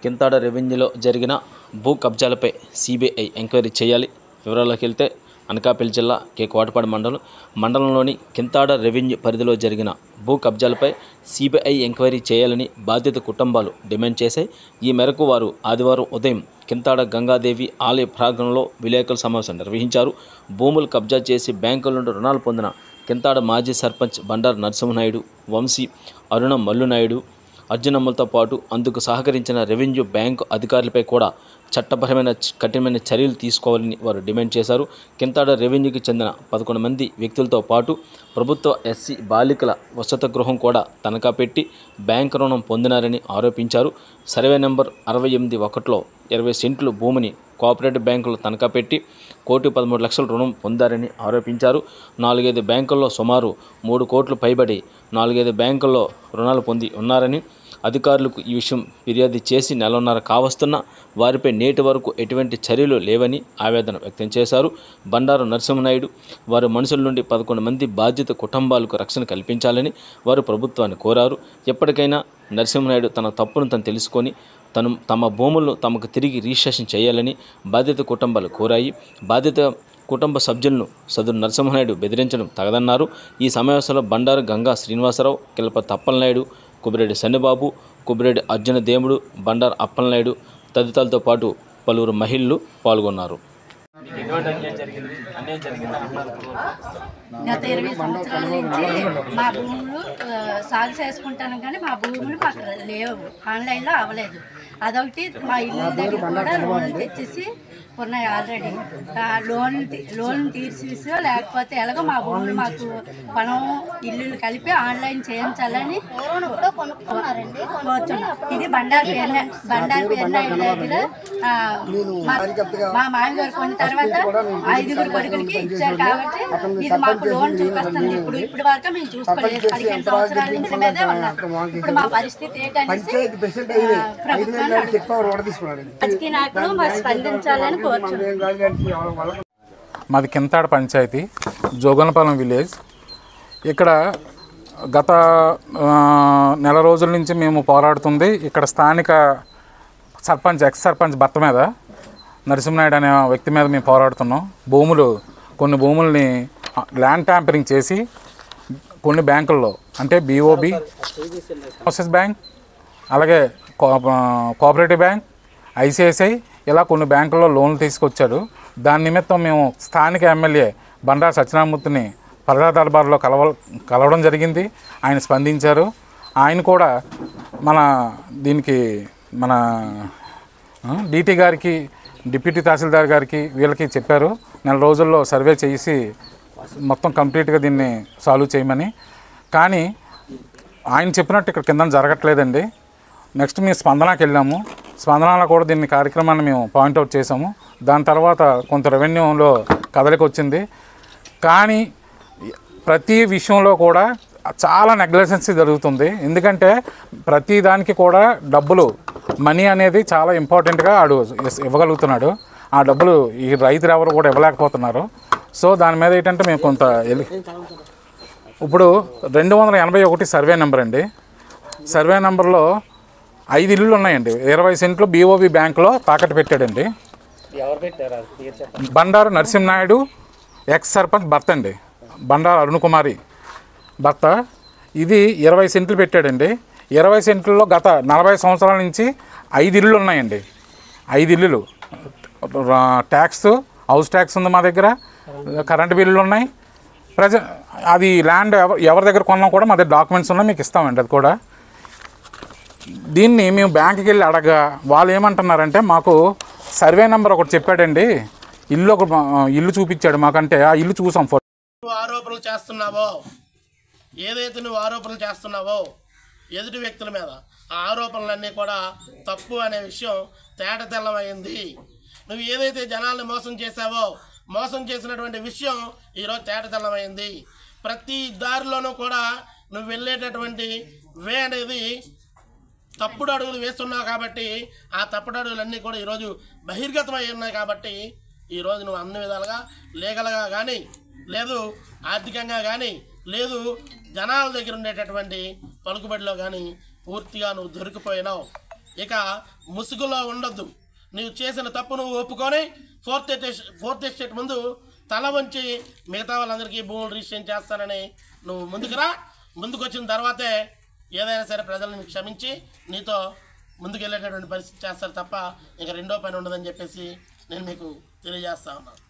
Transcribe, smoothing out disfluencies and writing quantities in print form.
కింతాడ రెవెన్యూలో జరిగిన భూ కబ్జాలపై CBI enquiry చేయాలి. వివరాల్లోకి వెళ్తే అనకాపల్లి జిల్లా కే కోటపాడు మండలంలోని కింతాడ రెవెన్యూ పరిధిలో జరిగిన భూ కబ్జాలపై సిబిఐ ఎంక్వైరీ చేయాలని బాధిత కుటుంబాలు డిమాండ్ చేశాయి. ఈ మేరకు వారు ఆదివారం ఉదయం కింతాడ గంగాదేవి ఆలయ ప్రాంగణంలో విలేకరుల సమావేశం నిర్వహించారు. భూములు కబ్జా చేసి బ్యాంకుల నుండి రుణాలు పొందిన కింతాడ మాజీ సర్పంచ్ బండారు నరసింహనాయుడు, వంశీ, అరుణ మల్లునాయుడు, అర్జునమ్మలతో పాటు అందుకు సహకరించిన రెవెన్యూ బ్యాంకు అధికారులపై కూడా చట్టపరమైన కఠినమైన చర్యలు తీసుకోవాలని వారు డిమాండ్ చేశారు. కింతాడ రెవెన్యూకి చెందిన 11 మంది వ్యక్తులతో పాటు ప్రభుత్వ ఎస్సీ బాలికల వసతి గృహం కూడా తనఖా పెట్టి బ్యాంకు రుణం పొందినారని ఆరోపించారు. సర్వే నెంబర్ 68/1లో 20 సెంట్లు భూమిని కోఆపరేటివ్ బ్యాంకులు తనఖా పెట్టి 1,13,00,000 రుణం పొందారని ఆరోపించారు. 4-5 బ్యాంకుల్లో సుమారు 3 కోట్లు పైబడి 4-5 బ్యాంకుల్లో రుణాలు పొంది ఉన్నారని, అధికారులకు ఈ విషయం ఫిర్యాదు చేసి నెలన్నర కావస్తున్నా వారిపై నేటి వరకు ఎటువంటి చర్యలు లేవని ఆవేదన వ్యక్తం చేశారు. బండారు నరసింహనాయుడు వారి మనుషుల నుండి 11 మంది బాధిత కుటుంబాలకు రక్షణ కల్పించాలని వారు ప్రభుత్వాన్ని కోరారు. ఎప్పటికైనా నరసింహనాయుడు తన తప్పును తను తెలుసుకొని తమ భూములను తమకు తిరిగి రిజిస్ట్రేషన్ చేయాలని బాధిత కుటుంబాలు కోరాయి. బాధిత కుటుంబ సభ్యులను సదరు నరసింహనాయుడు బెదిరించడం తగదన్నారు. ఈ సమావేశంలో బండారు గంగా శ్రీనివాసరావు, కిలపతి అప్పలనాయుడు, కుబిరెడ్డి సన్నిబాబు, కుబిరెడ్డి అర్జున దేముడు, బండారు అప్పలనాయుడు తదితరులతో పాటు పలువురు మహిళలు పాల్గొన్నారు. గత 20 సంవత్సరాల నుంచి మా భూములు సాగు చేసుకుంటాను, కానీ మా భూములు మాకు లేవు, ఆన్లైన్లో అవ్వలేదు. అదొకటి మా ఇల్లు దగ్గర కూడా లోన్లు తెచ్చేసి ఉన్నాయి ఆల్రెడీ. లోన్ తీర్చేసో లేకపోతే ఎలాగో మా భూములు మాకు పొలం ఇల్లు కలిపి ఆన్లైన్ చేయించాలని కోరుతున్నాం. ఇది బండారు పేర్నాయుడు దగ్గర మా మామగారు కొన్ని తర్వాత 5 కొడుకులకి ఇచ్చారు కాబట్టి ఇది మాకు లోన్ చూపిస్తుంది. ఇప్పుడు వరకు మేము చూసుకోలేదు, 15 సంవత్సరాల నుంచి మీదే ఉన్నాం. ఇప్పుడు మా పరిస్థితి ఏంటనేసి ప్రభుత్వం రాజకీయ నాయకులు మరి స్పందించాలని కోరుతున్నాం. మాది కింతాడ పంచాయతీ, జోగనపాలెం విలేజ్. ఇక్కడ గత నెల రోజుల నుంచి మేము పోరాడుతుంది ఇక్కడ స్థానిక సర్పంచ్, ఎక్స్ సర్పంచ్ భర్త మీద, నరసింహనాయుడు అనే వ్యక్తి మీద మేము పోరాడుతున్నాం. కొన్ని భూముల్ని ల్యాండ్ ట్యాంపరింగ్ చేసి కొన్ని బ్యాంకుల్లో అంటే BOB, ఓసిస్ బ్యాంక్, అలాగే కోఆపరేటివ్ బ్యాంక్, ICICI ఇలా కొన్ని బ్యాంకుల్లో లోన్లు తీసుకొచ్చారు. దాని నిమిత్తం మేము స్థానిక ఎమ్మెల్యే బండారు సత్యనారాయణమూర్తిని ప్రజా దర్బార్లో కలవడం జరిగింది. ఆయన స్పందించారు. ఆయన కూడా మన DT గారికి, డిప్యూటీ తహసీల్దార్ గారికి వీళ్ళకి చెప్పారు నెల రోజుల్లో సర్వే చేసి మొత్తం కంప్లీట్గా దీన్ని సాల్వ్ చేయమని. కానీ ఆయన చెప్పినట్టు ఇక్కడ కింద జరగట్లేదండి. నెక్స్ట్ మేము స్పందనకి వెళ్ళాము. స్పందనలో కూడా దీన్ని కార్యక్రమాన్ని మేము పాయింట్అవుట్ చేసాము. దాని తర్వాత కొంత రెవెన్యూలో కదలిక వచ్చింది. కానీ ప్రతి విషయంలో కూడా చాలా నెగ్లిజెన్సీ జరుగుతుంది. ఎందుకంటే ప్రతి దానికి కూడా డబ్బులు, మనీ అనేది చాలా ఇంపార్టెంట్గా ఆడు ఇవ్వగలుగుతున్నాడు. ఆ డబ్బులు ఈ రైతులు ఎవరు కూడా ఇవ్వలేకపోతున్నారు. సో దాని మీద ఏంటంటే మేము కొంత ఇప్పుడు 281 సర్వే నెంబర్ అండి. సర్వే నెంబర్లో 5 ఇళ్ళు ఉన్నాయండి. 20 సెంట్లు BOB బ్యాంకులో తాకట్టు పెట్టాడండి. బండారు నరసింహనాయుడు ఎక్స్ సర్పంచ్ భర్త అండి, బండారు అరుణకుమారి భర్త. ఇది 20 సెంట్లు పెట్టాడండి. 20 సెంట్లలో గత 40 సంవత్సరాల నుంచి 5 ఇళ్ళు ఉన్నాయండి. 5 ఇల్లులు, ట్యాక్స్, హౌస్ ట్యాక్స్ ఉంది మా దగ్గర, కరెంటు బిల్లులు ఉన్నాయి. అది ల్యాండ్ ఎవరి దగ్గర కొన్నా కూడా మా దగ్గర డాక్యుమెంట్స్ ఉన్నాయి, మీకు ఇస్తామండి. అది కూడా దీన్ని మేము బ్యాంకుకి వెళ్ళి అడగా వాళ్ళు ఏమంటున్నారంటే మాకు సర్వే నెంబర్ ఒకటి చెప్పాడండి, ఇల్లు చూపించాడు మాకంటే ఆ ఇల్లు చూసాం. ఆరోపణలు చేస్తున్నావో, ఏదైతే నువ్వు ఆరోపణలు చేస్తున్నావో ఎదుటి వ్యక్తుల మీద, ఆ ఆరోపణలన్నీ కూడా తప్పు అనే విషయం తేట తెల్లమైంది. నువ్వు ఏదైతే జనాల్ని మోసం చేశావో, మోసం చేసినటువంటి విషయం ఈరోజు తేట తెల్లమైంది. ప్రతి దారిలోనూ కూడా నువ్వు వెళ్ళేటటువంటి వే అనేది తప్పుడు అడుగులు వేస్తున్నావు కాబట్టి ఆ తప్పుడు అడుగులన్నీ కూడా ఈరోజు బహిర్గతమై ఉన్నాయి. కాబట్టి ఈరోజు నువ్వు అన్ని విధాలుగా లీగల్గా కానీ, లేదు ఆర్థికంగా కానీ, లేదు జనాల దగ్గర ఉండేటటువంటి పలుకుబడిలో కానీ పూర్తిగా నువ్వు దొరికిపోయినావు. ఇక ముసుగులో ఉండొద్దు. నువ్వు చేసిన తప్పు నువ్వు ఒప్పుకొని ఫోర్త్ ఎస్టేట్ ముందు తల వంచి మిగతా వాళ్ళందరికీ భూములు రిజిస్ట్రేషన్ చేస్తానని నువ్వు ముందుకు వచ్చిన తర్వాతే ఏదైనా సరే ప్రజలను క్షమించి నీతో ముందుకు వెళ్ళేటటువంటి పరిస్థితి చేస్తారు తప్ప ఇంకా రెండో పని ఉండదని చెప్పేసి నేను మీకు తెలియజేస్తా ఉన్నాను.